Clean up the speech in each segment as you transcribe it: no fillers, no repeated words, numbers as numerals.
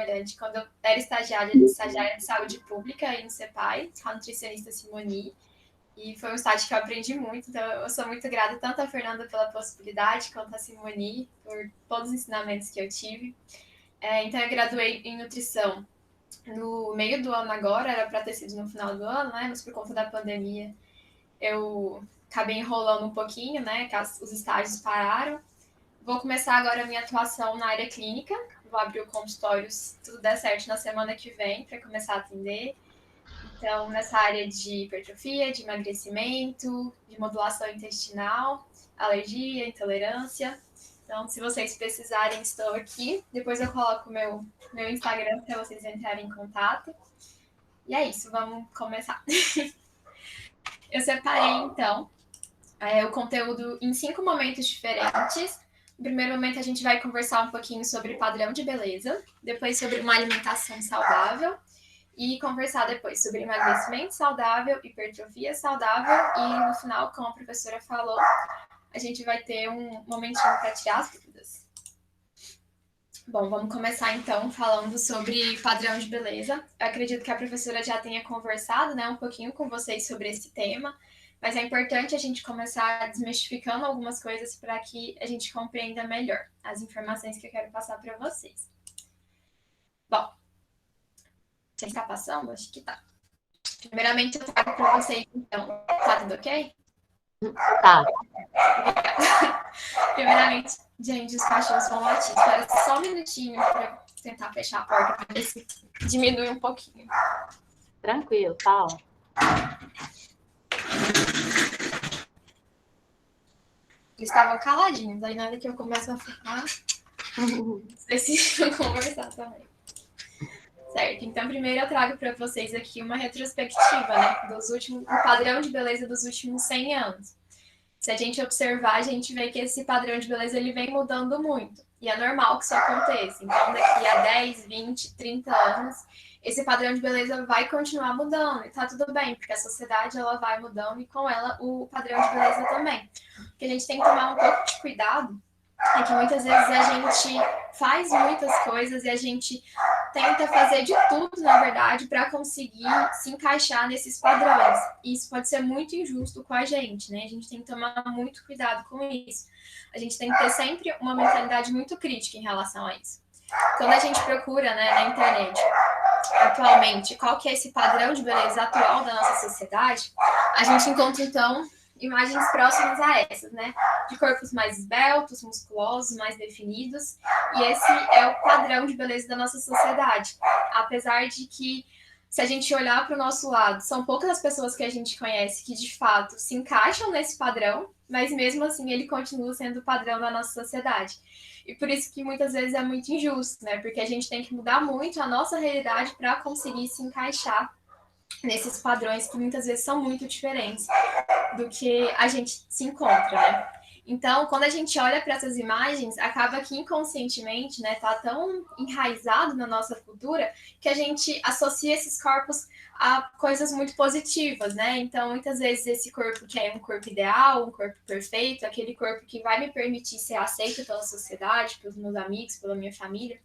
verdade, quando eu era estagiária de saúde pública em CEPAI, com a nutricionista Simoni, e foi um estágio que eu aprendi muito, então eu sou muito grata tanto à Fernanda pela possibilidade, quanto à Simoni por todos os ensinamentos que eu tive. Então eu graduei em nutrição no meio do ano agora, era para ter sido no final do ano, né? Mas por conta da pandemia eu acabei enrolando um pouquinho, né? Que os estágios pararam. Vou começar agora a minha atuação na área clínica. Vou abrir o consultório, se tudo der certo, na semana que vem, para começar a atender. Então, nessa área de hipertrofia, de emagrecimento, de modulação intestinal, alergia, intolerância. Então, se vocês precisarem, estou aqui. Depois eu coloco meu Instagram para vocês entrarem em contato. E é isso, vamos começar. Eu separei, então, o conteúdo em 5 momentos diferentes. No primeiro momento, a gente vai conversar um pouquinho sobre padrão de beleza, depois sobre uma alimentação saudável, e conversar depois sobre emagrecimento saudável, hipertrofia saudável, e no final, como a professora falou, a gente vai ter um momentinho para tirar as dúvidas. Bom, vamos começar então falando sobre padrão de beleza. Eu acredito que a professora já tenha conversado, né, um pouquinho com vocês sobre esse tema, mas é importante a gente começar desmistificando algumas coisas para que a gente compreenda melhor as informações que eu quero passar para vocês. Bom, você está passando? Acho que tá. Primeiramente, eu trago para vocês, então. Tá tudo ok? Tá. Primeiramente, gente, os cachorros vão latir. Espera só um minutinho para tentar fechar a porta para ver se diminui um pouquinho. Tranquilo, tá. Eles estavam caladinhos, aí na hora que eu começo a falar, precisam conversar também. Certo, então primeiro eu trago para vocês aqui uma retrospectiva, né, do padrão de beleza dos últimos 100 anos. Se a gente observar, a gente vê que esse padrão de beleza ele vem mudando muito. E é normal que isso aconteça. Então, daqui a 10, 20, 30 anos, esse padrão de beleza vai continuar mudando. E tá tudo bem, porque a sociedade ela vai mudando e com ela o padrão de beleza também. O que a gente tem que tomar um pouco de cuidado é que muitas vezes a gente faz muitas coisas e a gente tenta fazer de tudo, na verdade, para conseguir se encaixar nesses padrões. E isso pode ser muito injusto com a gente, né? A gente tem que tomar muito cuidado com isso. A gente tem que ter sempre uma mentalidade muito crítica em relação a isso. Quando a gente procura, né, na internet, atualmente, qual que é esse padrão de beleza atual da nossa sociedade, a gente encontra, então, imagens próximas a essas, né? De corpos mais esbeltos, musculosos, mais definidos. E esse é o padrão de beleza da nossa sociedade. Apesar de que, se a gente olhar para o nosso lado, são poucas as pessoas que a gente conhece que, de fato, se encaixam nesse padrão, mas mesmo assim ele continua sendo o padrão da nossa sociedade. E por isso que muitas vezes é muito injusto, né? Porque a gente tem que mudar muito a nossa realidade para conseguir se encaixar nesses padrões que muitas vezes são muito diferentes do que a gente se encontra, né? Então, quando a gente olha para essas imagens, acaba que inconscientemente, né, tá tão enraizado na nossa cultura que a gente associa esses corpos a coisas muito positivas, né? Então, muitas vezes esse corpo que é um corpo ideal, um corpo perfeito, aquele corpo que vai me permitir ser aceito pela sociedade, pelos meus amigos, pela minha família,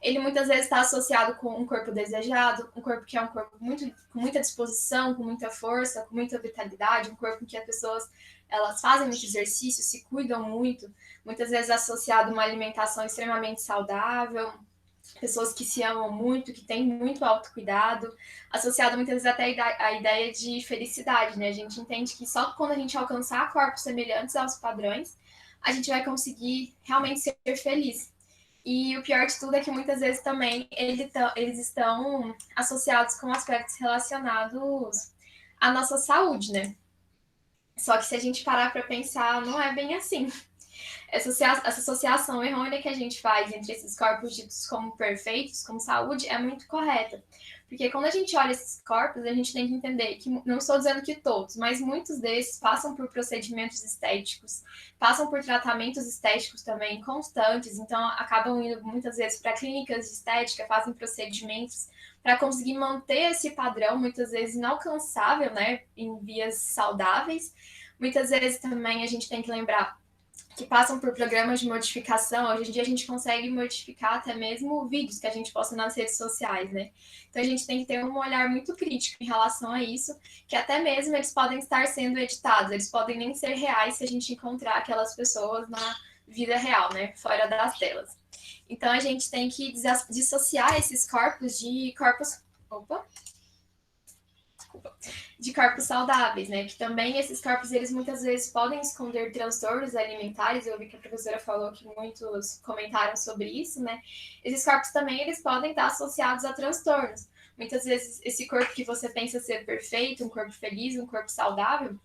ele muitas vezes está associado com um corpo desejado, um corpo que é um corpo com muita disposição, com muita força, com muita vitalidade, um corpo em que as pessoas elas fazem muito exercício, se cuidam muito, muitas vezes associado a uma alimentação extremamente saudável, pessoas que se amam muito, que têm muito autocuidado, associado muitas vezes até a ideia de felicidade, né? A gente entende que só quando a gente alcançar corpos semelhantes aos padrões, a gente vai conseguir realmente ser feliz. E o pior de tudo é que muitas vezes também eles estão associados com aspectos relacionados à nossa saúde, né? Só que se a gente parar para pensar, não é bem assim. Essa associação errônea que a gente faz entre esses corpos ditos como perfeitos, como saúde, é muito correta. Porque quando a gente olha esses corpos, a gente tem que entender que, não estou dizendo que todos, mas muitos desses passam por procedimentos estéticos, passam por tratamentos estéticos também constantes, então acabam indo muitas vezes para clínicas de estética, fazem procedimentos para conseguir manter esse padrão, muitas vezes inalcançável, né, em vias saudáveis. Muitas vezes também a gente tem que lembrar que passam por programas de modificação. Hoje em dia a gente consegue modificar até mesmo vídeos que a gente posta nas redes sociais, né? Então a gente tem que ter um olhar muito crítico em relação a isso, que até mesmo eles podem estar sendo editados, eles podem nem ser reais se a gente encontrar aquelas pessoas na vida real, né? Fora das telas. Então a gente tem que dissociar esses corpos de corpos. Opa! De corpos saudáveis, né? Que também esses corpos, eles muitas vezes podem esconder transtornos alimentares. Eu vi que a professora falou que muitos comentaram sobre isso, né? Esses corpos também, eles podem estar associados a transtornos. Muitas vezes, esse corpo que você pensa ser perfeito, um corpo feliz, um corpo saudável,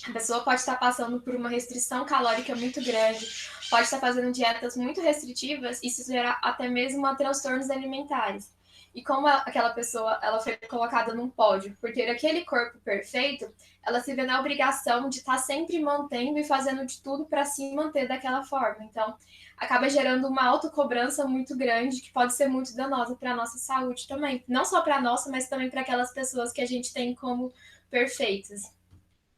a pessoa pode estar passando por uma restrição calórica muito grande, pode estar fazendo dietas muito restritivas, e isso gerar até mesmo a transtornos alimentares. E como aquela pessoa ela foi colocada num pódio por ter aquele corpo perfeito, ela se vê na obrigação de estar sempre mantendo e fazendo de tudo para se manter daquela forma. Então, acaba gerando uma autocobrança muito grande que pode ser muito danosa para a nossa saúde também. Não só para a nossa, mas também para aquelas pessoas que a gente tem como perfeitas.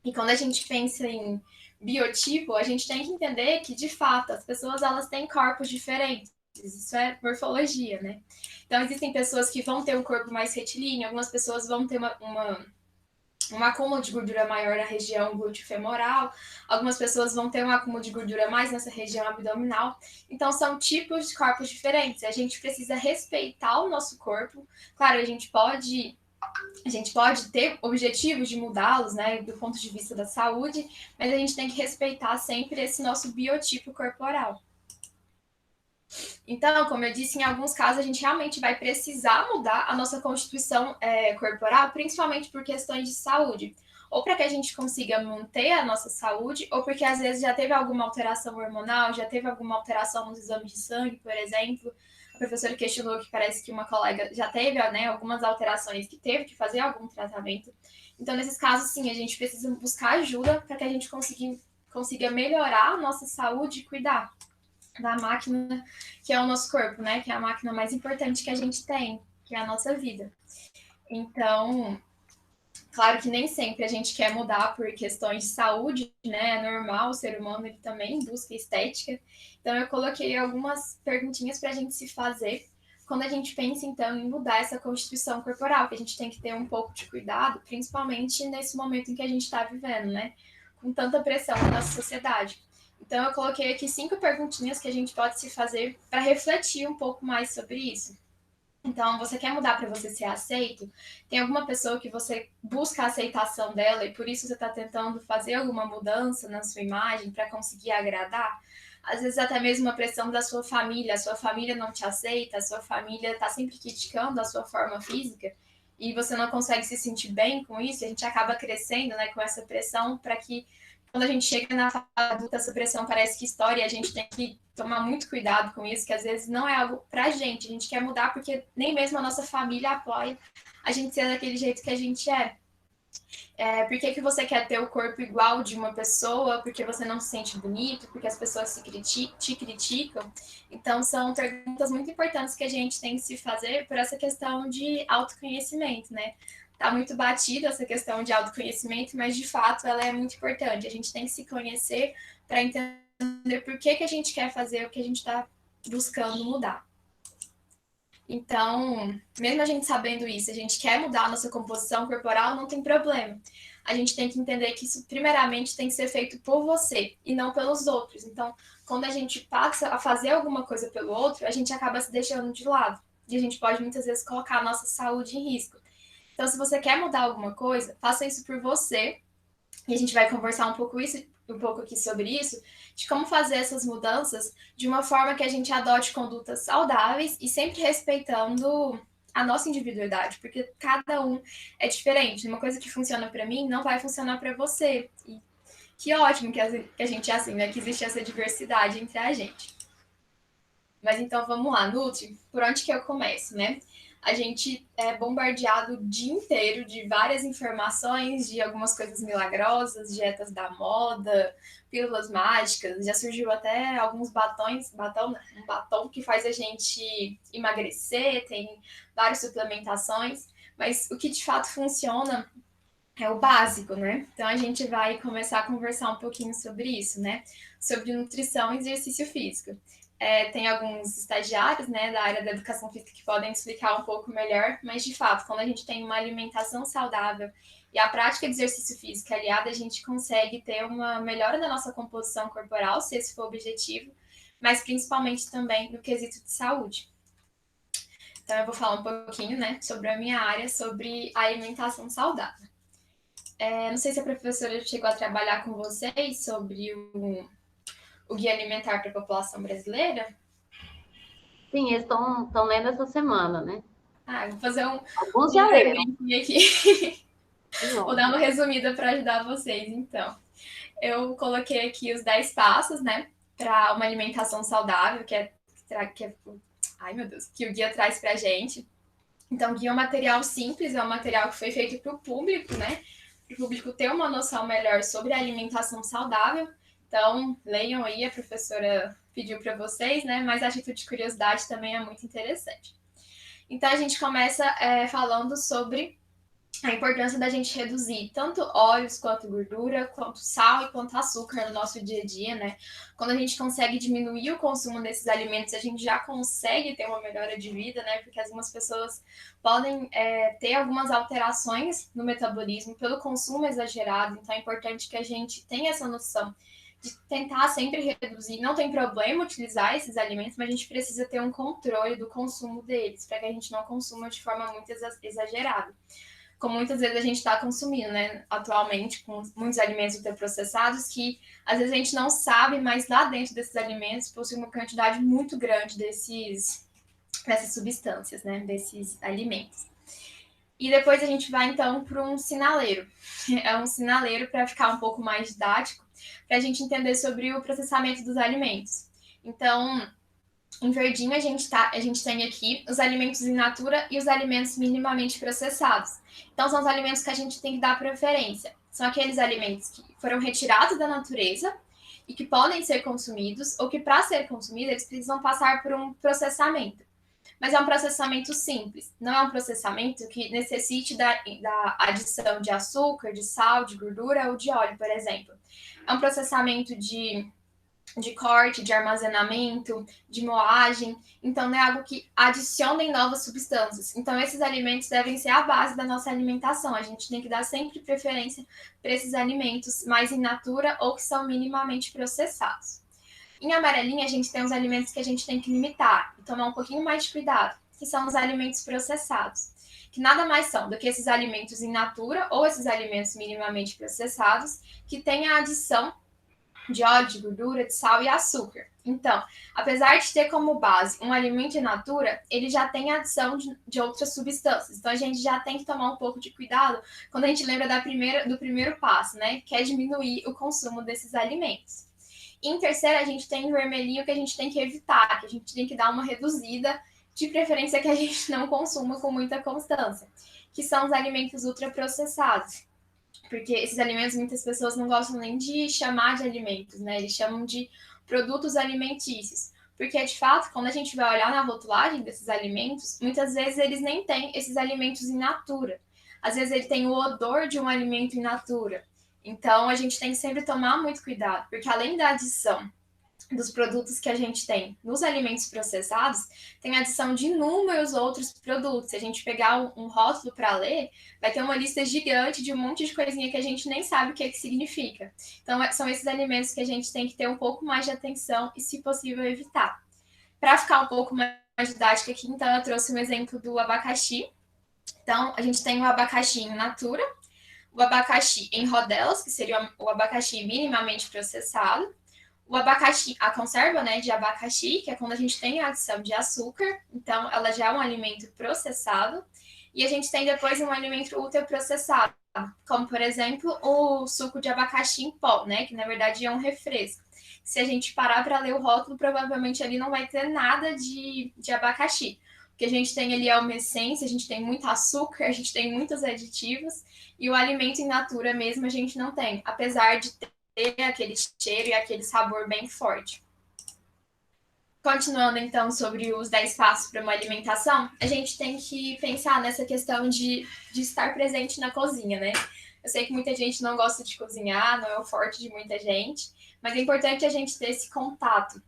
E quando a gente pensa em biotipo, a gente tem que entender que, de fato, as pessoas elas têm corpos diferentes. Isso é morfologia, né? Então, existem pessoas que vão ter um corpo mais retilíneo, algumas pessoas vão ter um acúmulo de gordura maior na região glúteo-femoral, algumas pessoas vão ter um acúmulo de gordura mais nessa região abdominal. Então, são tipos de corpos diferentes. A gente precisa respeitar o nosso corpo. Claro, a gente pode ter objetivos de mudá-los, né, do ponto de vista da saúde, mas a gente tem que respeitar sempre esse nosso biotipo corporal. Então, como eu disse, em alguns casos a gente realmente vai precisar mudar a nossa constituição corporal, principalmente por questões de saúde. Ou para que a gente consiga manter a nossa saúde, ou porque às vezes já teve alguma alteração hormonal, já teve alguma alteração nos exames de sangue, por exemplo. A professora questionou que parece que uma colega já teve, né, algumas alterações, que teve que fazer algum tratamento. Então, nesses casos, sim, a gente precisa buscar ajuda para que a gente consiga melhorar a nossa saúde e cuidar da máquina que é o nosso corpo, né? Que é a máquina mais importante que a gente tem, que é a nossa vida. Então, claro que nem sempre a gente quer mudar por questões de saúde, né? É normal, o ser humano ele também busca estética. Então, eu coloquei algumas perguntinhas para a gente se fazer quando a gente pensa, então, em mudar essa constituição corporal, que a gente tem que ter um pouco de cuidado, principalmente nesse momento em que a gente está vivendo, né? Com tanta pressão na nossa sociedade. Então, eu coloquei aqui 5 perguntinhas que a gente pode se fazer para refletir um pouco mais sobre isso. Então, você quer mudar para você ser aceito? Tem alguma pessoa que você busca a aceitação dela e por isso você está tentando fazer alguma mudança na sua imagem para conseguir agradar? Às vezes até mesmo a pressão da sua família, a sua família não te aceita, a sua família está sempre criticando a sua forma física e você não consegue se sentir bem com isso, e a gente acaba crescendo, né, com essa pressão para que quando a gente chega na fase adulta, essa pressão parece que estoura e a gente tem que tomar muito cuidado com isso, que às vezes não é algo pra gente. A gente quer mudar porque nem mesmo a nossa família apoia a gente ser daquele jeito que a gente é. Por que você quer ter o corpo igual de uma pessoa? Porque você não se sente bonito? Porque as pessoas te criticam? Então, são perguntas muito importantes que a gente tem que se fazer por essa questão de autoconhecimento, né? Tá muito batida essa questão de autoconhecimento, mas de fato ela é muito importante. A gente tem que se conhecer para entender por que a gente quer fazer o que a gente está buscando mudar. Então, mesmo a gente sabendo isso, a gente quer mudar a nossa composição corporal, não tem problema. A gente tem que entender que isso, primeiramente, tem que ser feito por você e não pelos outros. Então, quando a gente passa a fazer alguma coisa pelo outro, a gente acaba se deixando de lado. E a gente pode, muitas vezes, colocar a nossa saúde em risco. Então, se você quer mudar alguma coisa, faça isso por você. E a gente vai conversar um pouco aqui sobre isso, de como fazer essas mudanças de uma forma que a gente adote condutas saudáveis e sempre respeitando a nossa individualidade, porque cada um é diferente. Uma coisa que funciona para mim não vai funcionar para você. E que ótimo que a gente é assim, né? Que existe essa diversidade entre a gente. Mas então vamos lá, Nutri, por onde que eu começo, né? A gente é bombardeado o dia inteiro de várias informações, de algumas coisas milagrosas, dietas da moda, pílulas mágicas, já surgiu até alguns um batom que faz a gente emagrecer, tem várias suplementações, mas o que de fato funciona é o básico, né? Então a gente vai começar a conversar um pouquinho sobre isso, né? sobre nutrição e exercício físico. Tem alguns estagiários, né, da área da educação física que podem explicar um pouco melhor, mas de fato, quando a gente tem uma alimentação saudável e a prática de exercício físico aliada, a gente consegue ter uma melhora da nossa composição corporal, se esse for o objetivo, mas principalmente também no quesito de saúde. Então eu vou falar um pouquinho, né, sobre a minha área, sobre a alimentação saudável. Não sei se a professora chegou a trabalhar com vocês sobre o Guia Alimentar para a População Brasileira. Sim, eles estão lendo essa semana, né? Vou fazer Alguns já leram. Aqui. Vou dar uma resumida para ajudar vocês, então. Eu coloquei aqui os 10 passos, né, para uma alimentação saudável, que o guia traz para a gente. Então, o guia é um material simples, é um material que foi feito para o público, né, para o público ter uma noção melhor sobre a alimentação saudável. Então, leiam aí, a professora pediu para vocês, né, mas a atitude de curiosidade também é muito interessante. Então, a gente começa falando sobre a importância da gente reduzir tanto óleos quanto gordura, quanto sal e quanto açúcar no nosso dia a dia, né? Quando a gente consegue diminuir o consumo desses alimentos, a gente já consegue ter uma melhora de vida, né? Porque algumas pessoas podem ter algumas alterações no metabolismo pelo consumo exagerado, então é importante que a gente tenha essa noção de tentar sempre reduzir. Não tem problema utilizar esses alimentos, mas a gente precisa ter um controle do consumo deles, para que a gente não consuma de forma muito exagerada. Como muitas vezes a gente está consumindo, né, atualmente, com muitos alimentos ultraprocessados, que às vezes a gente não sabe, mas lá dentro desses alimentos possui uma quantidade muito grande dessas substâncias, né, desses alimentos. E depois a gente vai, então, para um sinaleiro. É um sinaleiro para ficar um pouco mais didático, para a gente entender sobre o processamento dos alimentos. Então, em verdinho, a gente tem aqui os alimentos in natura e os alimentos minimamente processados. Então, são os alimentos que a gente tem que dar preferência. São aqueles alimentos que foram retirados da natureza e que podem ser consumidos, ou que, para ser consumidos, eles precisam passar por um processamento. Mas é um processamento simples, não é um processamento que necessite da adição de açúcar, de sal, de gordura ou de óleo, por exemplo. É um processamento de corte, de armazenamento, de moagem. Então, não é algo que adicione novas substâncias. Então, esses alimentos devem ser a base da nossa alimentação. A gente tem que dar sempre preferência para esses alimentos mais in natura ou que são minimamente processados. Em amarelinha, a gente tem os alimentos que a gente tem que limitar e tomar um pouquinho mais de cuidado, que são os alimentos processados, que nada mais são do que esses alimentos in natura ou esses alimentos minimamente processados que têm a adição de óleo, de gordura, de sal e açúcar. Então, apesar de ter como base um alimento in natura, ele já tem a adição de outras substâncias. Então, a gente já tem que tomar um pouco de cuidado quando a gente lembra do primeiro passo, né? Que é diminuir o consumo desses alimentos. E em terceiro, a gente tem o vermelhinho que a gente tem que evitar, que a gente tem que dar uma reduzida, de preferência que a gente não consuma com muita constância, que são os alimentos ultraprocessados. Porque esses alimentos muitas pessoas não gostam nem de chamar de alimentos, né? Eles chamam de produtos alimentícios. Porque, de fato, quando a gente vai olhar na rotulagem desses alimentos, muitas vezes eles nem têm esses alimentos in natura. Às vezes ele tem o odor de um alimento in natura. Então, a gente tem que sempre tomar muito cuidado, porque além da adição dos produtos que a gente tem nos alimentos processados, tem adição de inúmeros outros produtos. Se a gente pegar um rótulo para ler, vai ter uma lista gigante de um monte de coisinha que a gente nem sabe o que significa. Então, são esses alimentos que a gente tem que ter um pouco mais de atenção e, se possível, evitar. Para ficar um pouco mais didática aqui, então, eu trouxe um exemplo do abacaxi. Então, a gente tem o abacaxi in natura, o abacaxi em rodelas, que seria o abacaxi minimamente processado, o abacaxi, a conserva, né, de abacaxi, que é quando a gente tem a adição de açúcar, então ela já é um alimento processado, e a gente tem depois um alimento ultraprocessado, como, por exemplo, o suco de abacaxi em pó, né, que na verdade é um refresco. Se a gente parar para ler o rótulo, provavelmente ali não vai ter nada de abacaxi. O que a gente tem ali é uma essência, a gente tem muito açúcar, a gente tem muitos aditivos, e o alimento in natura mesmo a gente não tem, apesar de ter aquele cheiro e aquele sabor bem forte. Continuando, então, sobre os 10 passos para uma alimentação, a gente tem que pensar nessa questão de estar presente na cozinha, né? Eu sei que muita gente não gosta de cozinhar, não é o forte de muita gente, Mas é importante a gente ter esse contato,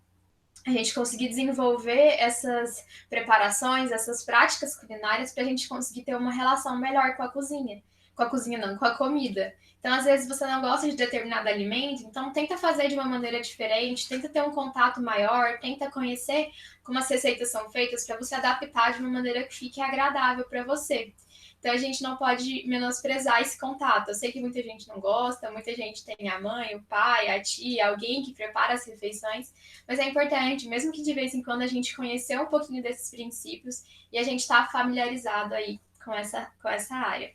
a gente conseguir desenvolver essas preparações, essas práticas culinárias para a gente conseguir ter uma relação melhor com a cozinha. Com a cozinha não, com a comida. Então, às vezes, você não gosta de determinado alimento, então tenta fazer de uma maneira diferente, tenta ter um contato maior, tenta conhecer como as receitas são feitas para você adaptar de uma maneira que fique agradável para você. Então a gente não pode menosprezar esse contato. Eu sei que muita gente não gosta, muita gente tem a mãe, o pai, a tia, alguém que prepara as refeições, mas é importante, mesmo que de vez em quando a gente conhecer um pouquinho desses princípios e a gente está familiarizado aí com essa área.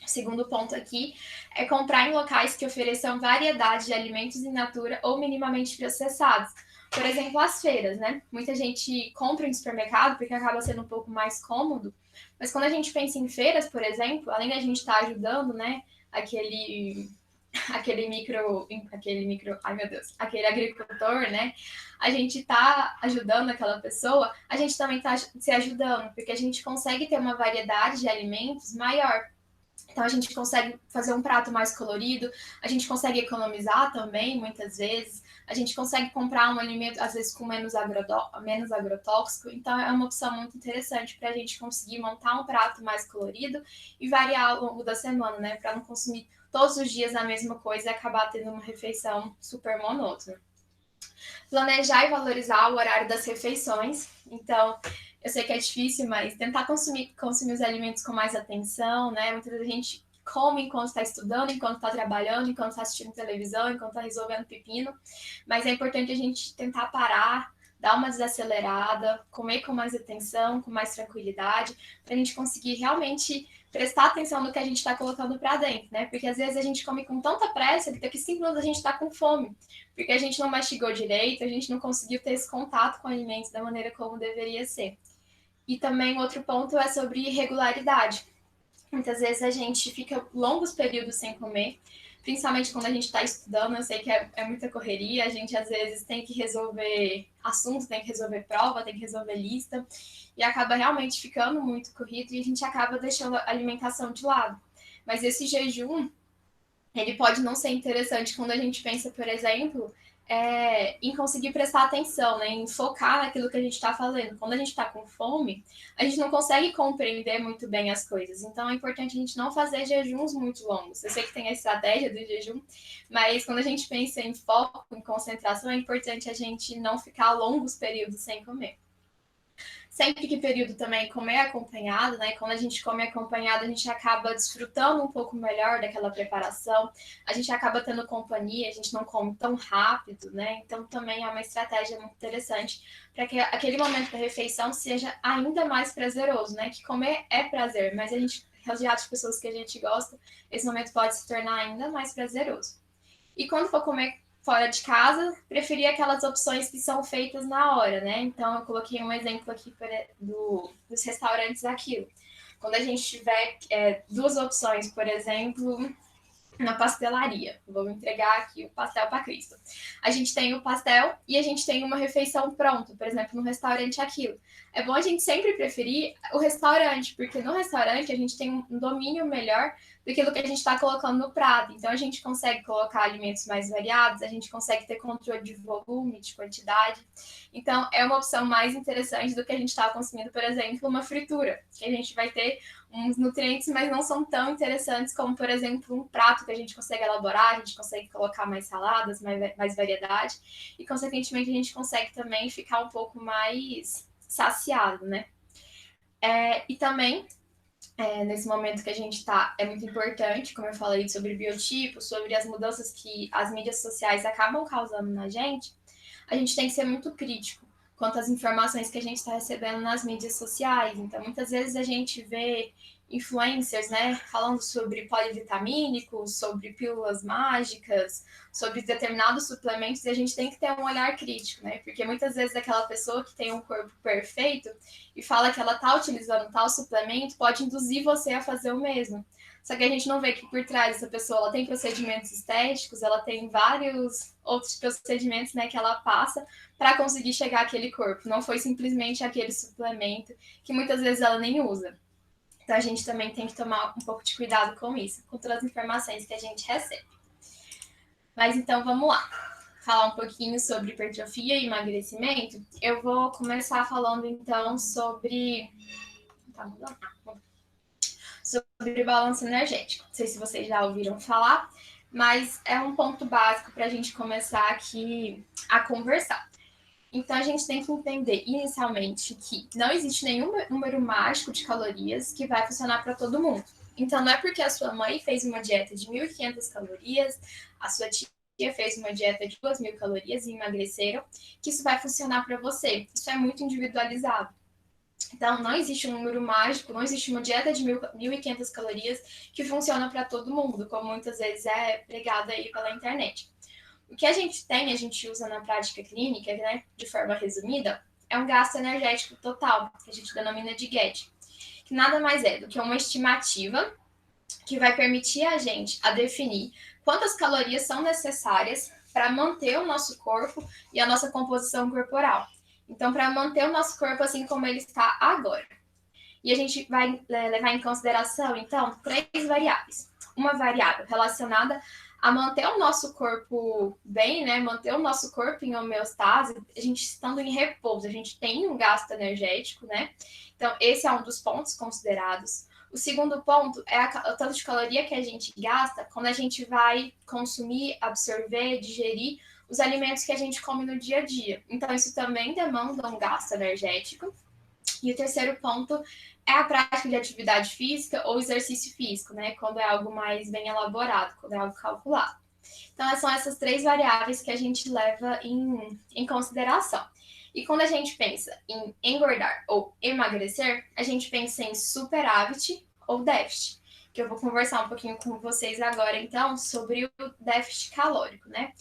O segundo ponto aqui é comprar em locais que ofereçam variedade de alimentos in natura ou minimamente processados. Por exemplo, as feiras, né? Muita gente compra em supermercado porque acaba sendo um pouco mais cômodo, mas quando a gente pensa em feiras, por exemplo, além da gente estar ajudando, né, aquele ai meu Deus, aquele agricultor, né? A gente tá ajudando aquela pessoa, a gente também tá se ajudando, porque a gente consegue ter uma variedade de alimentos maior. Então a gente consegue fazer um prato mais colorido, a gente consegue economizar também, muitas vezes, a gente consegue comprar um alimento, às vezes, com menos agrotóxico, então é uma opção muito interessante para a gente conseguir montar um prato mais colorido e variar ao longo da semana, né? Para não consumir todos os dias a mesma coisa e acabar tendo uma refeição super monótona. Planejar e valorizar o horário das refeições. Então, eu sei que é difícil, mas tentar consumir os alimentos com mais atenção, né? Muitas vezes a gente come enquanto está estudando, enquanto está trabalhando, enquanto está assistindo televisão, enquanto está resolvendo pepino. Mas é importante a gente tentar parar, dar uma desacelerada, comer com mais atenção, com mais tranquilidade, para a gente conseguir realmente prestar atenção no que a gente está colocando para dentro, né? Porque às vezes a gente come com tanta pressa que daqui 5 minutos a gente está com fome, porque a gente não mastigou direito, a gente não conseguiu ter esse contato com alimentos da maneira como deveria ser. E também outro ponto é sobre regularidade. Muitas vezes a gente fica longos períodos sem comer, principalmente quando a gente está estudando. Eu sei que é muita correria, a gente às vezes tem que resolver assuntos, tem que resolver prova, tem que resolver lista, e acaba realmente ficando muito corrido e a gente acaba deixando a alimentação de lado. Mas esse jejum, ele pode não ser interessante quando a gente pensa, por exemplo, em conseguir prestar atenção, né, em focar naquilo que a gente está fazendo. Quando a gente está com fome, a gente não consegue compreender muito bem as coisas. Então é importante a gente não fazer jejuns muito longos. Eu sei que tem a estratégia do jejum, mas quando a gente pensa em foco, em concentração, é importante a gente não ficar longos períodos sem comer. Sempre que período também comer acompanhado, né? Quando a gente come acompanhado, a gente acaba desfrutando um pouco melhor daquela preparação, a gente acaba tendo companhia, a gente não come tão rápido, né? Então também é uma estratégia muito interessante para que aquele momento da refeição seja ainda mais prazeroso, né? Que comer é prazer, mas a gente, rodeado de pessoas que a gente gosta, esse momento pode se tornar ainda mais prazeroso. E quando for comer fora de casa, preferir aquelas opções que são feitas na hora, né? Então, eu coloquei um exemplo aqui dos restaurantes aqui. Quando a gente tiver duas opções, por exemplo, na pastelaria. Vou entregar aqui o pastel para Cristo. A gente tem o pastel e a gente tem uma refeição pronta, por exemplo, no restaurante aquilo. É bom a gente sempre preferir o restaurante, porque no restaurante a gente tem um domínio melhor daquilo que a gente está colocando no prato. Então a gente consegue colocar alimentos mais variados, a gente consegue ter controle de volume, de quantidade. Então é uma opção mais interessante do que a gente estava consumindo, por exemplo, uma fritura, que a gente vai ter uns nutrientes, mas não são tão interessantes como, por exemplo, um prato que a gente consegue elaborar, a gente consegue colocar mais saladas, mais variedade, e, consequentemente, a gente consegue também ficar um pouco mais saciado, né? E também, nesse momento que a gente está, é muito importante, como eu falei, sobre biotipo, sobre as mudanças que as mídias sociais acabam causando na gente, a gente tem que ser muito crítico quanto às informações que a gente está recebendo nas mídias sociais. Então, muitas vezes a gente vê influencers, né, falando sobre polivitamínicos, sobre pílulas mágicas, sobre determinados suplementos, e a gente tem que ter um olhar crítico, né, porque muitas vezes aquela pessoa que tem um corpo perfeito e fala que ela está utilizando tal suplemento pode induzir você a fazer o mesmo. Só que a gente não vê que por trás dessa pessoa ela tem procedimentos estéticos, ela tem vários outros procedimentos, né, que ela passa para conseguir chegar àquele corpo. Não foi simplesmente aquele suplemento que muitas vezes ela nem usa. Então a gente também tem que tomar um pouco de cuidado com isso, com todas as informações que a gente recebe. Mas então vamos lá. Falar um pouquinho sobre hipertrofia e emagrecimento. Eu vou começar falando então sobre balanço energético. Não sei se vocês já ouviram falar, mas é um ponto básico para a gente começar aqui a conversar. Então a gente tem que entender inicialmente que não existe nenhum número mágico de calorias que vai funcionar para todo mundo. Então não é porque a sua mãe fez uma dieta de 1.500 calorias, a sua tia fez uma dieta de 2.000 calorias e emagreceram, que isso vai funcionar para você. Isso é muito individualizado. Então, não existe um número mágico, não existe uma dieta de 1.500 calorias que funciona para todo mundo, como muitas vezes é pregado aí pela internet. O que a gente tem, a gente usa na prática clínica, né, de forma resumida, é um gasto energético total, que a gente denomina de GET, que nada mais é do que uma estimativa que vai permitir a gente a definir quantas calorias são necessárias para manter o nosso corpo e a nossa composição corporal. Então, para manter o nosso corpo assim como ele está agora. E a gente vai levar em consideração, então, três variáveis. Uma variável relacionada a manter o nosso corpo bem, né? Manter o nosso corpo em homeostase, a gente estando em repouso, a gente tem um gasto energético, né? Então, esse é um dos pontos considerados. O segundo ponto é o tanto de caloria que a gente gasta quando a gente vai consumir, absorver, digerir os alimentos que a gente come no dia a dia. Então, isso também demanda um gasto energético. E o terceiro ponto é a prática de atividade física ou exercício físico, né? Quando é algo mais bem elaborado, quando é algo calculado. Então, são essas três variáveis que a gente leva em consideração. E quando a gente pensa em engordar ou emagrecer, a gente pensa em superávit ou déficit, que eu vou conversar um pouquinho com vocês agora, então, sobre o déficit calórico, né?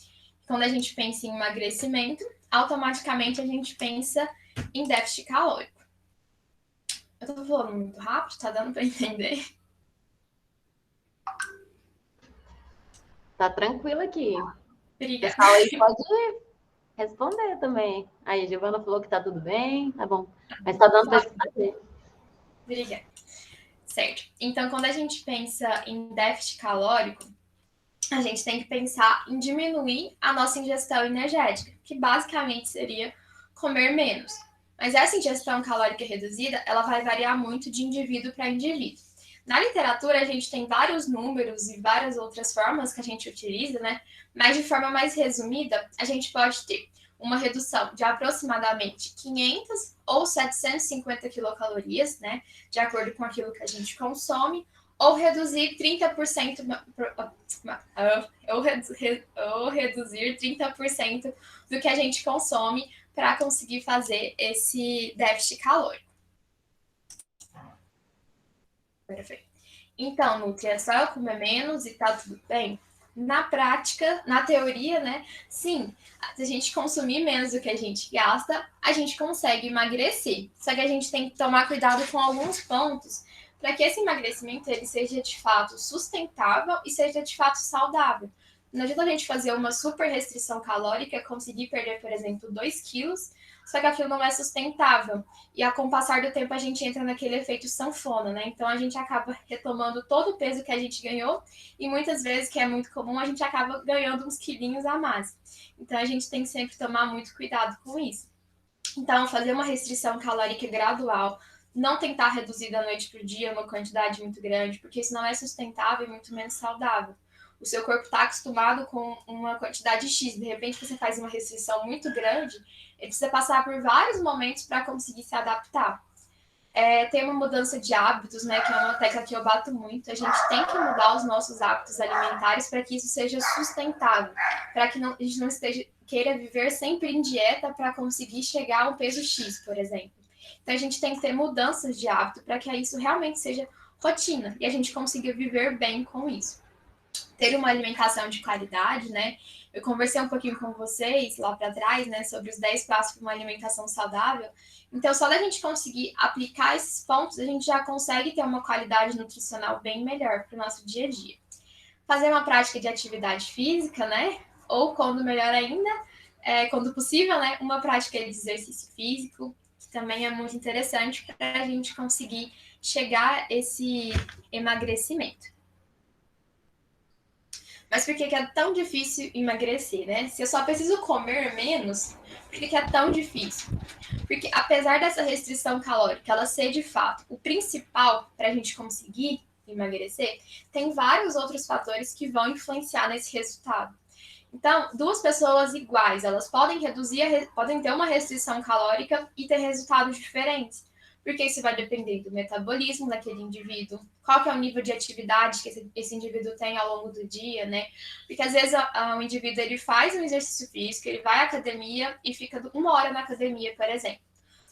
Quando a gente pensa em emagrecimento, automaticamente a gente pensa em déficit calórico. Eu tô falando muito rápido, tá dando pra entender? Tá tranquilo aqui. O Obrigada. pessoal aí pode responder também. Aí, a Giovana falou que tá tudo bem, tá bom. Mas tá dando para esclarecer. Obrigada. Certo. Então, quando a gente pensa em déficit calórico, a gente tem que pensar em diminuir a nossa ingestão energética, que basicamente seria comer menos. Mas essa ingestão calórica reduzida, ela vai variar muito de indivíduo para indivíduo. Na literatura, a gente tem vários números e várias outras formas que a gente utiliza, né? Mas de forma mais resumida, a gente pode ter uma redução de aproximadamente 500 ou 750 quilocalorias, né? De acordo com aquilo que a gente consome, ou reduzir 30%, ou reduzir 30% do que a gente consome para conseguir fazer esse déficit calórico. Perfeito. Então, Nutri, é só eu comer menos e tá tudo bem? Na prática, na teoria, né? Sim, se a gente consumir menos do que a gente gasta, a gente consegue emagrecer. Só que a gente tem que tomar cuidado com alguns pontos para que esse emagrecimento ele seja de fato sustentável e seja de fato saudável. Não adianta a gente fazer uma super restrição calórica, conseguir perder, por exemplo, 2 quilos, só que aquilo não é sustentável. E com o passar do tempo a gente entra naquele efeito sanfona, né? Então a gente acaba retomando todo o peso que a gente ganhou e muitas vezes, que é muito comum, a gente acaba ganhando uns quilinhos a mais. Então a gente tem que sempre tomar muito cuidado com isso. Então, fazer uma restrição calórica gradual, não tentar reduzir da noite para o dia uma quantidade muito grande, porque isso não é sustentável e muito menos saudável. O seu corpo está acostumado com uma quantidade X, de repente você faz uma restrição muito grande, ele precisa passar por vários momentos para conseguir se adaptar. Tem uma mudança de hábitos, né, que é uma tecla que eu bato muito. A gente tem que mudar os nossos hábitos alimentares para que isso seja sustentável, para que a gente não queira viver sempre em dieta para conseguir chegar ao peso X, por exemplo. Então a gente tem que ter mudanças de hábito para que isso realmente seja rotina e a gente consiga viver bem com isso. Ter uma alimentação de qualidade, né? Eu conversei um pouquinho com vocês lá para trás, né, sobre os 10 passos para uma alimentação saudável. Então, só da gente conseguir aplicar esses pontos, a gente já consegue ter uma qualidade nutricional bem melhor para o nosso dia a dia. Fazer uma prática de atividade física, né? Ou, quando melhor ainda, quando possível, né, uma prática de exercício físico, que também é muito interessante para a gente conseguir chegar a esse emagrecimento. Mas por que que é tão difícil emagrecer, né? Se eu só preciso comer menos, por que que é tão difícil? Porque apesar dessa restrição calórica ela ser de fato o principal para a gente conseguir emagrecer, tem vários outros fatores que vão influenciar nesse resultado. Então, duas pessoas iguais, elas podem podem ter uma restrição calórica e ter resultados diferentes. Porque isso vai depender do metabolismo daquele indivíduo, qual que é o nível de atividade que esse indivíduo tem ao longo do dia, né? Porque às vezes o indivíduo ele faz um exercício físico, ele vai à academia e fica 1 hora na academia, por exemplo.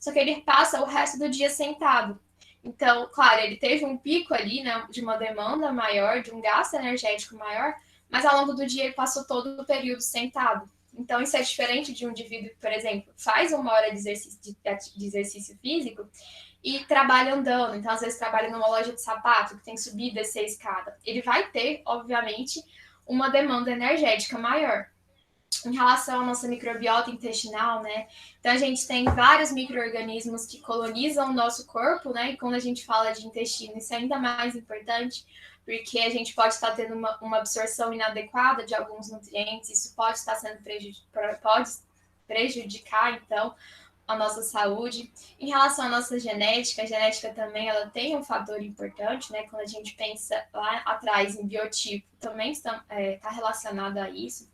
Só que ele passa o resto do dia sentado. Então, claro, ele teve um pico ali, né, de uma demanda maior, de um gasto energético maior, mas ao longo do dia ele passou todo o período sentado. Então, isso é diferente de um indivíduo que, por exemplo, faz 1 hora de exercício físico e trabalha andando. Então, às vezes, trabalha numa loja de sapato, que tem que subir e descer a escada. Ele vai ter, obviamente, uma demanda energética maior. Em relação à nossa microbiota intestinal, né? Então, a gente tem vários micro-organismos que colonizam o nosso corpo, né? E quando a gente fala de intestino, isso é ainda mais importante, porque a gente pode estar tendo uma absorção inadequada de alguns nutrientes, isso pode estar sendo pode prejudicar, então, a nossa saúde. Em relação à nossa genética, a genética também ela tem um fator importante, né? Quando a gente pensa lá atrás em biotipo, também está relacionado a isso.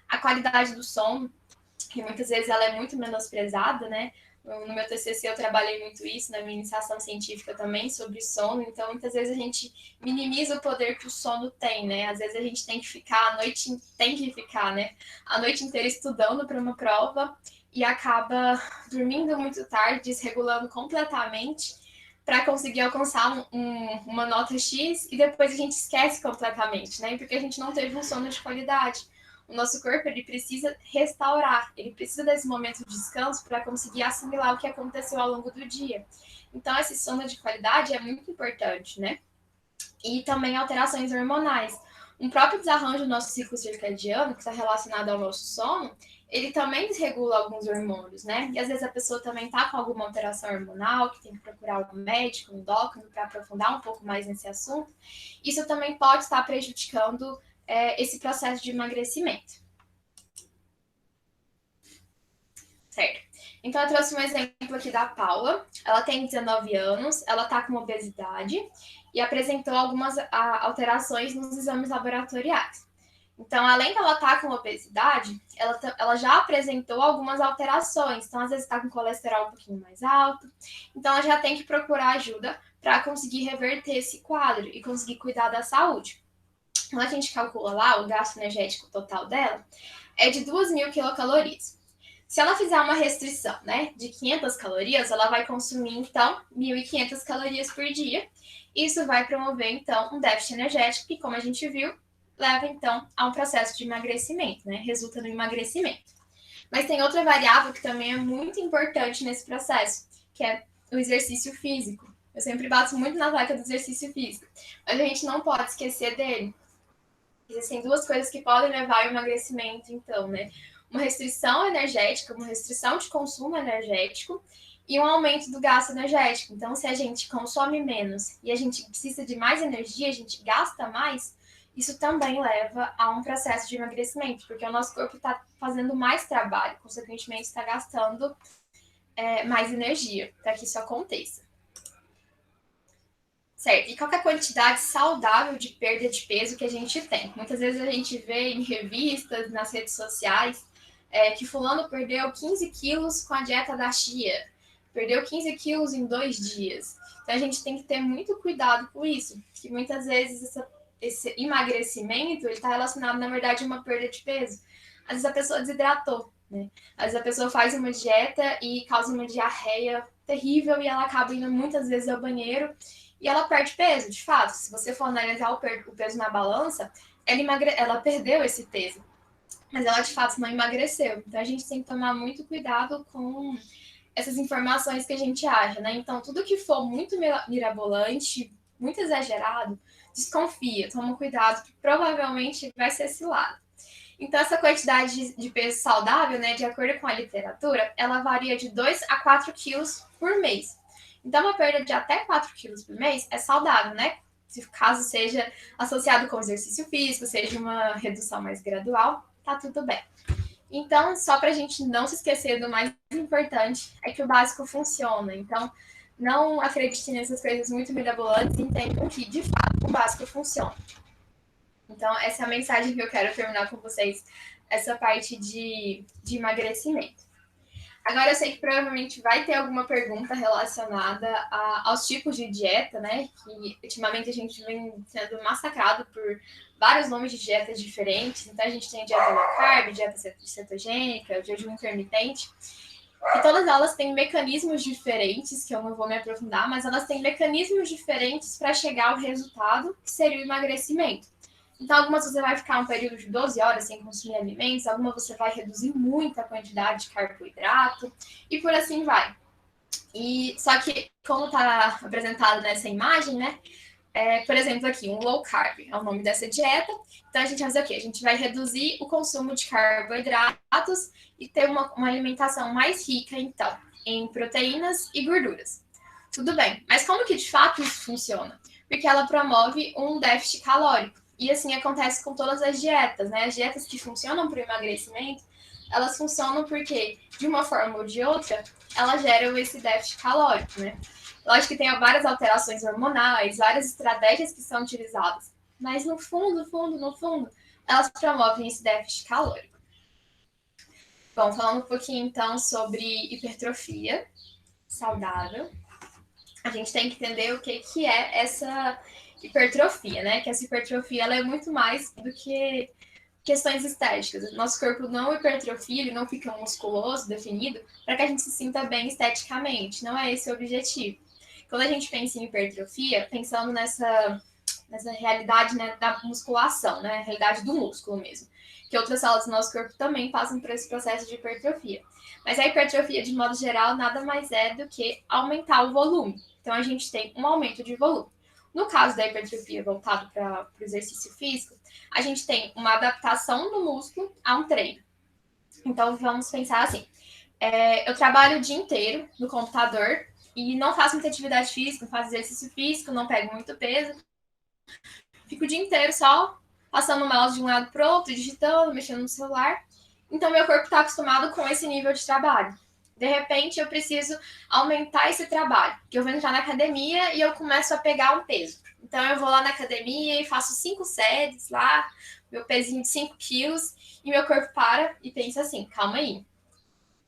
A qualidade do som, que muitas vezes ela é muito menosprezada, né? No meu TCC eu trabalhei muito isso, na minha iniciação científica também, sobre sono. Então, muitas vezes a gente minimiza o poder que o sono tem, né? Às vezes a gente tem que ficar né? A noite inteira estudando para uma prova e acaba dormindo muito tarde, desregulando completamente para conseguir alcançar uma nota X e depois a gente esquece completamente, né? Porque a gente não teve um sono de qualidade. O nosso corpo ele precisa restaurar, ele precisa desse momento de descanso para conseguir assimilar o que aconteceu ao longo do dia. Então, esse sono de qualidade é muito importante, né? E também alterações hormonais. Um próprio desarranjo do nosso ciclo circadiano, que está relacionado ao nosso sono, ele também desregula alguns hormônios, né? E às vezes a pessoa também está com alguma alteração hormonal, que tem que procurar um médico, um endócrino, para aprofundar um pouco mais nesse assunto. Isso também pode estar prejudicando esse processo de emagrecimento. Certo. Então, eu trouxe um exemplo aqui da Paula. Ela tem 19 anos, ela está com obesidade e apresentou algumas alterações nos exames laboratoriais. Então, além de ela estar com obesidade, ela já apresentou algumas alterações. Então, às vezes está com colesterol um pouquinho mais alto. Então, ela já tem que procurar ajuda para conseguir reverter esse quadro e conseguir cuidar da saúde. Quando a gente calcula lá o gasto energético total dela, é de 2.000 quilocalorias. Se ela fizer uma restrição, né, de 500 calorias, ela vai consumir, então, 1.500 calorias por dia. Isso vai promover, então, um déficit energético que, como a gente viu, leva, então, a um processo de emagrecimento, né, resulta no emagrecimento. Mas tem outra variável que também é muito importante nesse processo, que é o exercício físico. Eu sempre bato muito na tecla do exercício físico, mas a gente não pode esquecer dele. Existem duas coisas que podem levar ao emagrecimento, então, né? Uma restrição energética, uma restrição de consumo energético e um aumento do gasto energético. Então, se a gente consome menos e a gente precisa de mais energia, a gente gasta mais, isso também leva a um processo de emagrecimento, porque o nosso corpo está fazendo mais trabalho, consequentemente está gastando mais energia para que isso aconteça. Certo, e qual é a quantidade saudável de perda de peso que a gente tem? Muitas vezes a gente vê em revistas, nas redes sociais, que fulano perdeu 15 quilos com a dieta da chia, perdeu 15 quilos em 2 dias. Então a gente tem que ter muito cuidado com isso, que muitas vezes esse emagrecimento está relacionado, na verdade, a uma perda de peso. Às vezes a pessoa desidratou, né? Às vezes a pessoa faz uma dieta e causa uma diarreia terrível e ela acaba indo muitas vezes ao banheiro e ela perde peso, de fato. Se você for analisar o peso na balança, ela perdeu esse peso, mas ela de fato não emagreceu. Então a gente tem que tomar muito cuidado com essas informações que a gente acha, né? Então tudo que for muito mirabolante, muito exagerado, desconfia, toma cuidado, que provavelmente vai ser cilado. Então, essa quantidade de peso saudável, né, de acordo com a literatura, ela varia de 2 a 4 quilos por mês. Então, uma perda de até 4 quilos por mês é saudável, né? Se caso seja associado com exercício físico, seja uma redução mais gradual, tá tudo bem. Então, só para a gente não se esquecer do mais importante, é que o básico funciona. Então, não acredite nessas coisas muito mirabolantes e entendam que, de fato, o básico funciona. Então, essa é a mensagem que eu quero terminar com vocês, essa parte de emagrecimento. Agora, eu sei que provavelmente vai ter alguma pergunta relacionada aos tipos de dieta, né? Que ultimamente a gente vem sendo massacrado por vários nomes de dietas diferentes. Então, a gente tem dieta low carb, dieta cetogênica, jejum intermitente. E todas elas têm mecanismos diferentes, que eu não vou me aprofundar, mas elas têm mecanismos diferentes para chegar ao resultado, que seria o emagrecimento. Então, algumas você vai ficar um período de 12 horas sem consumir alimentos, algumas você vai reduzir muito a quantidade de carboidrato, e por assim vai. E só que, como está apresentado nessa imagem, né? Por exemplo, aqui, um low carb é o nome dessa dieta. Então, a gente vai fazer o quê? A gente vai reduzir o consumo de carboidratos e ter uma alimentação mais rica, então, em proteínas e gorduras. Tudo bem, mas como que de fato isso funciona? Porque ela promove um déficit calórico. E assim acontece com todas as dietas, né? As dietas que funcionam para o emagrecimento, elas funcionam porque, de uma forma ou de outra, elas geram esse déficit calórico, né? Lógico que tem várias alterações hormonais, várias estratégias que são utilizadas, mas no fundo, elas promovem esse déficit calórico. Bom, falando um pouquinho então sobre hipertrofia saudável, a gente tem que entender o que é essa hipertrofia, né? Que essa hipertrofia ela é muito mais do que questões estéticas. Nosso corpo não hipertrofia, ele não fica musculoso, definido, para que a gente se sinta bem esteticamente. Não é esse o objetivo. Quando a gente pensa em hipertrofia, pensando nessa realidade, né, da musculação, né? A realidade do músculo mesmo. Que outras células do nosso corpo também passam por esse processo de hipertrofia. Mas a hipertrofia, de modo geral, nada mais é do que aumentar o volume. Então, a gente tem um aumento de volume. No caso da hipertrofia voltado para o exercício físico, a gente tem uma adaptação do músculo a um treino. Então, vamos pensar assim: eu trabalho o dia inteiro no computador e não faço muita atividade física, não faço exercício físico, não pego muito peso. Fico o dia inteiro só passando o mouse de um lado para o outro, digitando, mexendo no celular. Então, meu corpo está acostumado com esse nível de trabalho. De repente, eu preciso aumentar esse trabalho, que eu vou entrar na academia e eu começo a pegar um peso. Então, eu vou lá na academia e faço 5 séries lá, meu pezinho de 5 quilos, e meu corpo para e pensa assim, calma aí, o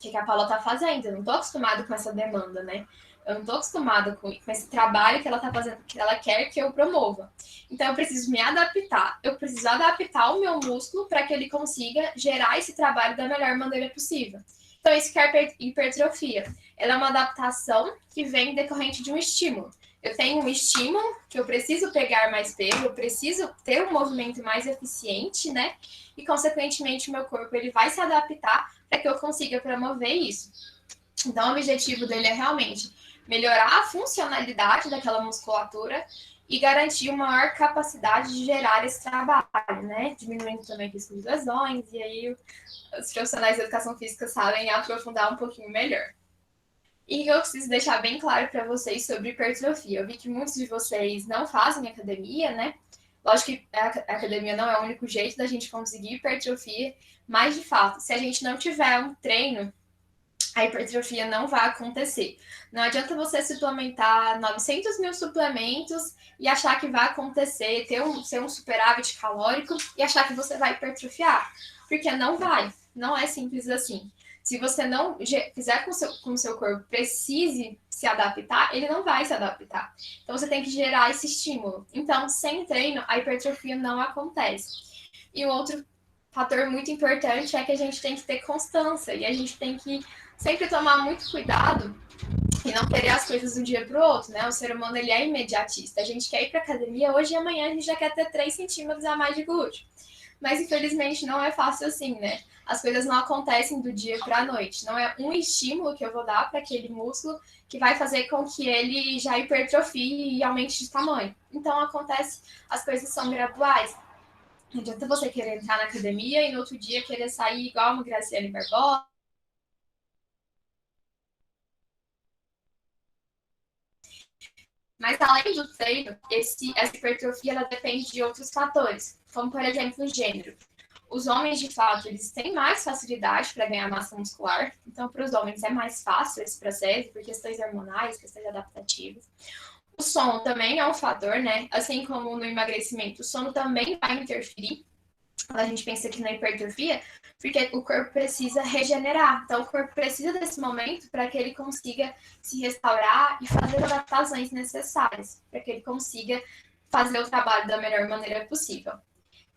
que a Paula tá fazendo? Eu não tô acostumado com essa demanda, né? Eu não tô acostumada com esse trabalho que ela tá fazendo, que ela quer que eu promova. Então, eu preciso me adaptar. Eu preciso adaptar o meu músculo para que ele consiga gerar esse trabalho da melhor maneira possível. Então, isso que é a hipertrofia. Ela é uma adaptação que vem decorrente de um estímulo. Eu tenho um estímulo que eu preciso pegar mais peso, eu preciso ter um movimento mais eficiente, né? E, consequentemente, o meu corpo ele vai se adaptar para que eu consiga promover isso. Então, o objetivo dele é realmente melhorar a funcionalidade daquela musculatura e garantir uma maior capacidade de gerar esse trabalho, né? Diminuindo também o risco de lesões, e aí os profissionais de educação física sabem aprofundar um pouquinho melhor. E eu preciso deixar bem claro para vocês sobre hipertrofia. Eu vi que muitos de vocês não fazem academia, né? Lógico que a academia não é o único jeito da gente conseguir hipertrofia, mas de fato, se a gente não tiver um treino, a hipertrofia não vai acontecer. Não adianta você suplementar 900 mil suplementos e achar que vai acontecer, ser um superávit calórico e achar que você vai hipertrofiar. Porque não vai. Não é simples assim. Se você não fizer com o seu corpo precise se adaptar, ele não vai se adaptar. Então você tem que gerar esse estímulo. Então, sem treino, a hipertrofia não acontece. E o outro fator muito importante é que a gente tem que ter constância e a gente tem que sempre tomar muito cuidado e não querer as coisas de um dia para o outro, né? O ser humano ele é imediatista. A gente quer ir para academia hoje e amanhã a gente já quer ter 3 centímetros a mais de glúteo. Mas infelizmente não é fácil assim, né? As coisas não acontecem do dia para a noite. Não é um estímulo que eu vou dar para aquele músculo que vai fazer com que ele já hipertrofie e aumente de tamanho. Então acontece, as coisas são graduais. Não adianta você querer entrar na academia e no outro dia querer sair igual uma Graciane Barbosa. Mas além do treino, essa hipertrofia ela depende de outros fatores, como por exemplo o gênero. Os homens, de fato, eles têm mais facilidade para ganhar massa muscular, então para os homens é mais fácil esse processo, por questões hormonais, questões adaptativas. O sono também é um fator, né? Assim como no emagrecimento, o sono também vai interferir. Quando a gente pensa aqui na hipertrofia, porque o corpo precisa regenerar. Então, o corpo precisa desse momento para que ele consiga se restaurar e fazer as adaptações necessárias, para que ele consiga fazer o trabalho da melhor maneira possível.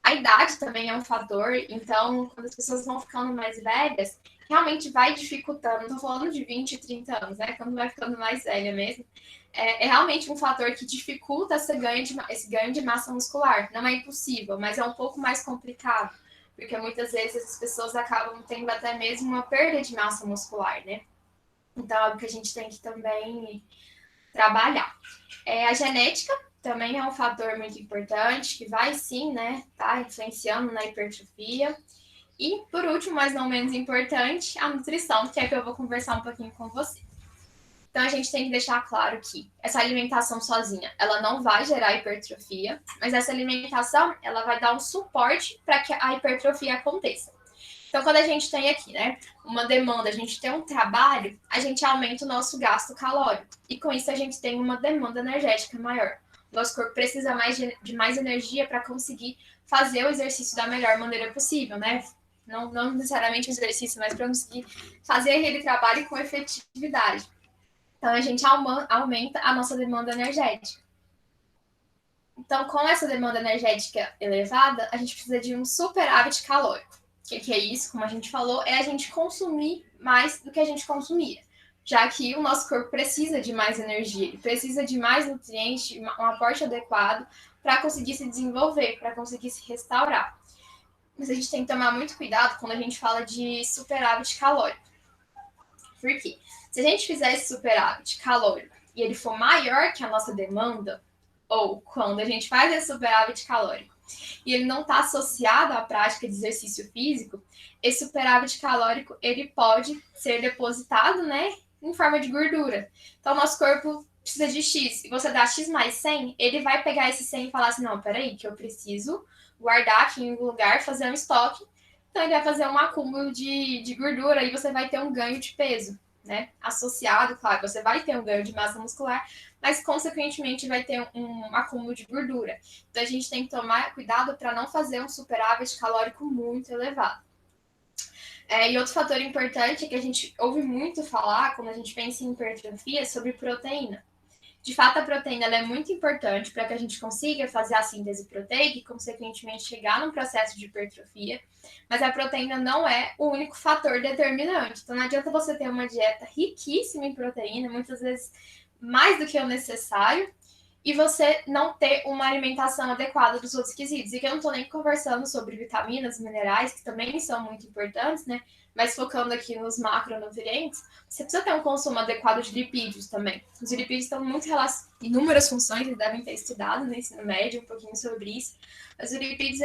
A idade também é um fator, então, quando as pessoas vão ficando mais velhas, realmente vai dificultando. Não estou falando de 20, 30 anos, né? Quando vai ficando mais velha mesmo. É realmente um fator que dificulta esse ganho de massa muscular. Não é impossível, mas é um pouco mais complicado, porque muitas vezes as pessoas acabam tendo até mesmo uma perda de massa muscular, né? Então, é algo que a gente tem que também trabalhar. A genética também é um fator muito importante, que vai sim, né, tá influenciando na hipertrofia. E, por último, mas não menos importante, a nutrição, que é que eu vou conversar um pouquinho com você. Então, a gente tem que deixar claro que essa alimentação sozinha, ela não vai gerar hipertrofia, mas essa alimentação, ela vai dar um suporte para que a hipertrofia aconteça. Então, quando a gente tem aqui, né, uma demanda, a gente tem um trabalho, a gente aumenta o nosso gasto calórico. E com isso a gente tem uma demanda energética maior. Nosso corpo precisa de mais energia para conseguir fazer o exercício da melhor maneira possível, né? Não necessariamente o exercício, mas para conseguir fazer aquele trabalho com efetividade. Então, a gente aumenta a nossa demanda energética. Então, com essa demanda energética elevada, a gente precisa de um superávit calórico. O que é isso? Como a gente falou, é a gente consumir mais do que a gente consumia, já que o nosso corpo precisa de mais energia, ele precisa de mais nutrientes, um aporte adequado para conseguir se desenvolver, para conseguir se restaurar. Mas a gente tem que tomar muito cuidado quando a gente fala de superávit calórico. Por quê? Se a gente fizer esse superávit calórico e ele for maior que a nossa demanda, ou quando a gente faz esse superávit calórico e ele não está associado à prática de exercício físico, esse superávit calórico ele pode ser depositado, né, em forma de gordura. Então, nosso corpo precisa de X, e você dá X mais 100, ele vai pegar esse 100 e falar assim, não, peraí, que eu preciso guardar aqui em um lugar, fazer um estoque. Então, ele vai fazer um acúmulo de gordura e você vai ter um ganho de peso, né? Associado, claro, você vai ter um ganho de massa muscular, mas consequentemente vai ter um acúmulo de gordura. Então a gente tem que tomar cuidado para não fazer um superávit calórico muito elevado. E outro fator importante é que a gente ouve muito falar quando a gente pensa em hipertrofia sobre proteína. De fato, a proteína ela é muito importante para que a gente consiga fazer a síntese proteica e, consequentemente, chegar num processo de hipertrofia, mas a proteína não é o único fator determinante. Então, não adianta você ter uma dieta riquíssima em proteína, muitas vezes mais do que o necessário, e você não ter uma alimentação adequada dos outros quesitos. E que eu não estou nem conversando sobre vitaminas, minerais, que também são muito importantes, né? Mas focando aqui nos macronutrientes, você precisa ter um consumo adequado de lipídios também. Os lipídios estão muito relacionados a inúmeras funções, eles devem ter estudado no ensino médio um pouquinho sobre isso. Mas os lipídios,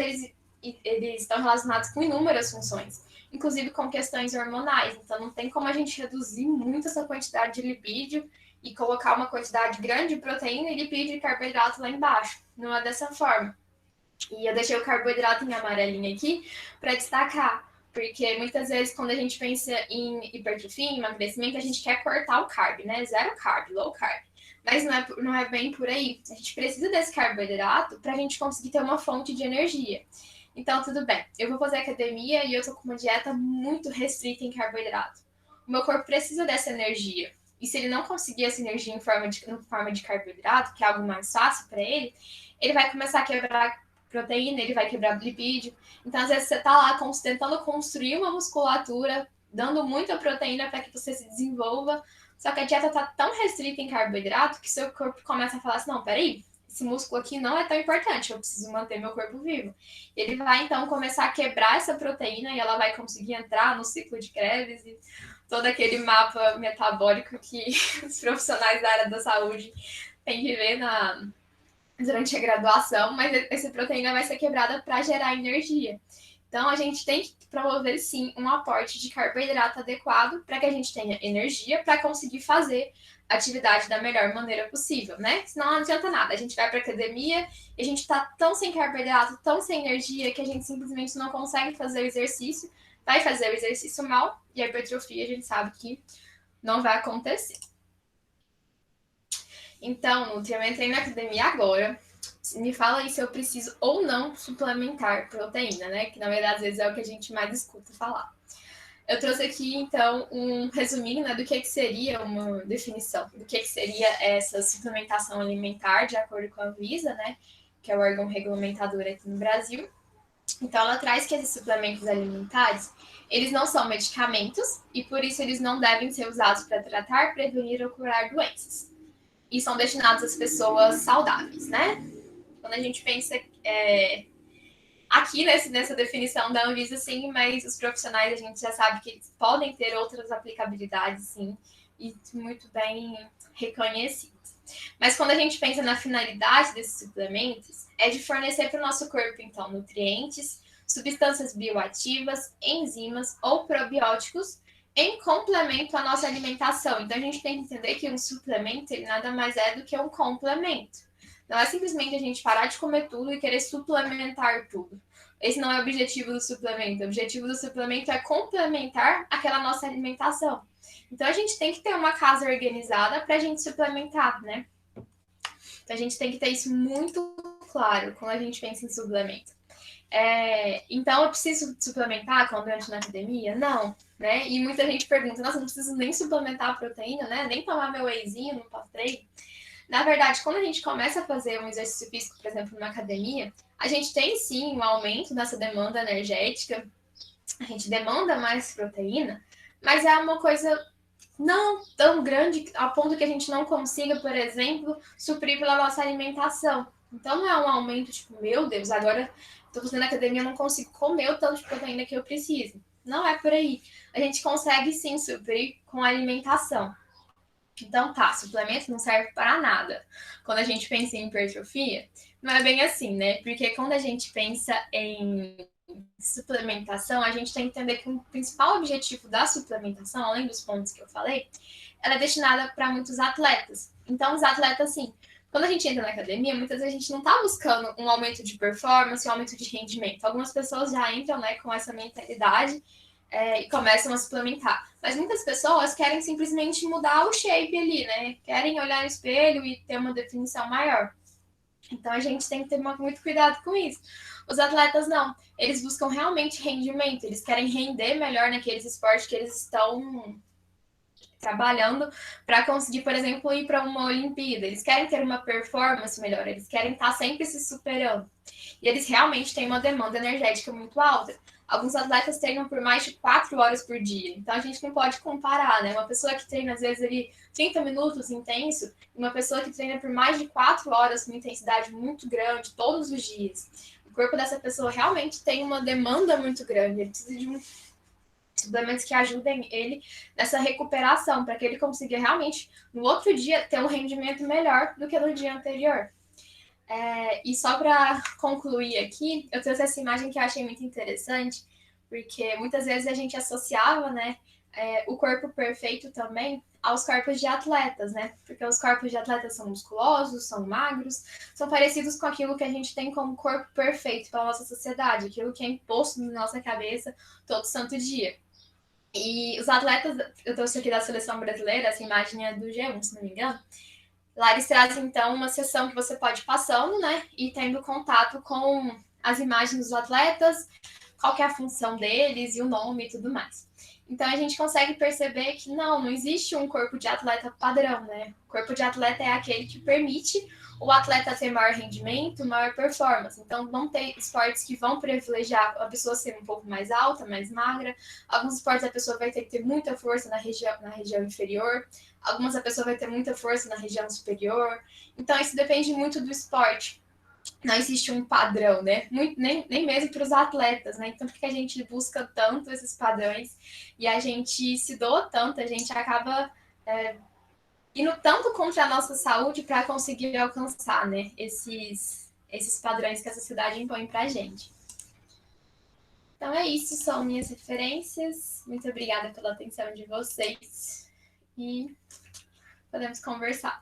eles estão relacionados com inúmeras funções, inclusive com questões hormonais. Então, não tem como a gente reduzir muito essa quantidade de lipídio e colocar uma quantidade grande de proteína e lipídio e carboidrato lá embaixo. Não é dessa forma. E eu deixei o carboidrato em amarelinho aqui para destacar, porque muitas vezes quando a gente pensa em hipertrofia, em emagrecimento, a gente quer cortar o carb, né? Zero carb, low carb. Mas não é bem por aí. A gente precisa desse carboidrato para a gente conseguir ter uma fonte de energia. Então, tudo bem. Eu vou fazer academia e eu tô com uma dieta muito restrita em carboidrato. O meu corpo precisa dessa energia. E se ele não conseguir essa energia em forma de carboidrato, que é algo mais fácil para ele, ele vai começar a quebrar proteína, ele vai quebrar lipídio. Então, às vezes, você está lá tentando construir uma musculatura, dando muita proteína para que você se desenvolva, só que a dieta está tão restrita em carboidrato que seu corpo começa a falar assim, não, peraí, esse músculo aqui não é tão importante, eu preciso manter meu corpo vivo. Ele vai, então, começar a quebrar essa proteína e ela vai conseguir entrar no ciclo de Krebs e todo aquele mapa metabólico que os profissionais da área da saúde têm que ver durante a graduação, mas essa proteína vai ser quebrada para gerar energia. Então, a gente tem que promover, sim, um aporte de carboidrato adequado para que a gente tenha energia para conseguir fazer a atividade da melhor maneira possível, né? Senão não adianta nada. A gente vai para academia e a gente está tão sem carboidrato, tão sem energia, que a gente simplesmente não consegue fazer o exercício, vai fazer o exercício mal e a hipertrofia a gente sabe que não vai acontecer. Então, Nutri, eu entrei na academia agora. Me fala aí se eu preciso ou não suplementar proteína, né? Que na verdade às vezes é o que a gente mais escuta falar. Eu trouxe aqui, então, um resuminho, né, do que seria uma definição, do que seria essa suplementação alimentar, de acordo com a Anvisa, né, que é o órgão regulamentador aqui no Brasil. Então, ela traz que esses suplementos alimentares, eles não são medicamentos e, por isso, eles não devem ser usados para tratar, prevenir ou curar doenças. E são destinados às pessoas saudáveis, né? Quando a gente pensa aqui nessa definição da Anvisa, sim, mas os profissionais a gente já sabe que eles podem ter outras aplicabilidades, sim, e muito bem reconhecidas. Mas quando a gente pensa na finalidade desses suplementos, é de fornecer para o nosso corpo, então, nutrientes, substâncias bioativas, enzimas ou probióticos em complemento à nossa alimentação. Então, a gente tem que entender que um suplemento ele nada mais é do que um complemento. Não é simplesmente a gente parar de comer tudo e querer suplementar tudo. Esse não é o objetivo do suplemento. O objetivo do suplemento é complementar aquela nossa alimentação. Então a gente tem que ter uma casa organizada para a gente suplementar, né? Então a gente tem que ter isso muito claro quando a gente pensa em suplemento. Então eu preciso suplementar quando eu entro na academia? Não, né? E muita gente pergunta, nossa, não preciso nem suplementar a proteína, né? Nem tomar meu wheyzinho no pós-treino. Na verdade, quando a gente começa a fazer um exercício físico, por exemplo, numa academia, a gente tem sim um aumento dessa demanda energética, a gente demanda mais proteína, mas é uma coisa não tão grande a ponto que a gente não consiga, por exemplo, suprir pela nossa alimentação. Então não é um aumento tipo, meu Deus, agora estou fazendo academia, eu não consigo comer o tanto de proteína que eu preciso. Não é por aí. A gente consegue sim suprir com a alimentação. Então tá, suplemento não serve para nada. Quando a gente pensa em hipertrofia, não é bem assim, né? Porque quando a gente pensa em suplementação, a gente tem que entender que o principal objetivo da suplementação, além dos pontos que eu falei, ela é destinada para muitos atletas. Então, os atletas, assim, quando a gente entra na academia, muitas vezes a gente não está buscando um aumento de performance, um aumento de rendimento. Algumas pessoas já entram, né, com essa mentalidade e começam a suplementar. Mas muitas pessoas querem simplesmente mudar o shape ali, né? Querem olhar no espelho e ter uma definição maior. Então a gente tem que ter muito cuidado com isso. Os atletas não, eles buscam realmente rendimento, eles querem render melhor naqueles esportes que eles estão trabalhando para conseguir, por exemplo, ir para uma Olimpíada. Eles querem ter uma performance melhor, eles querem estar sempre se superando. E eles realmente têm uma demanda energética muito alta. Alguns atletas treinam por mais de 4 horas por dia. Então a gente não pode comparar, né? Uma pessoa que treina, às vezes, ali 30 minutos intenso, e uma pessoa que treina por mais de 4 horas com intensidade muito grande, todos os dias. O corpo dessa pessoa realmente tem uma demanda muito grande. Ele precisa de suplementos que ajudem ele nessa recuperação, para que ele consiga realmente, no outro dia, ter um rendimento melhor do que no dia anterior. E só para concluir aqui, eu trouxe essa imagem que eu achei muito interessante, porque muitas vezes a gente associava, né, o corpo perfeito também aos corpos de atletas, né? Porque os corpos de atletas são musculosos, são magros, são parecidos com aquilo que a gente tem como corpo perfeito pela nossa sociedade, aquilo que é imposto na nossa cabeça todo santo dia. E os atletas, eu trouxe aqui da seleção brasileira, essa imagem é do G1, se não me engano. Lá eles trazem, então, uma sessão que você pode ir passando, né? E tendo contato com as imagens dos atletas, qual que é a função deles e o nome e tudo mais. Então a gente consegue perceber que não existe um corpo de atleta padrão, né? O corpo de atleta é aquele que permite o atleta ter maior rendimento, maior performance. Então vão ter esportes que vão privilegiar a pessoa ser um pouco mais alta, mais magra. Alguns esportes a pessoa vai ter que ter muita força na região inferior. Algumas a pessoa vai ter muita força na região superior. Então isso depende muito do esporte. Não existe um padrão, né? Nem mesmo para os atletas, né? Então, por que a gente busca tanto esses padrões e a gente se doa tanto, a gente acaba indo tanto contra a nossa saúde para conseguir alcançar, né? Esses padrões que a sociedade impõe para a gente. Então é isso, são minhas referências. Muito obrigada pela atenção de vocês. E podemos conversar.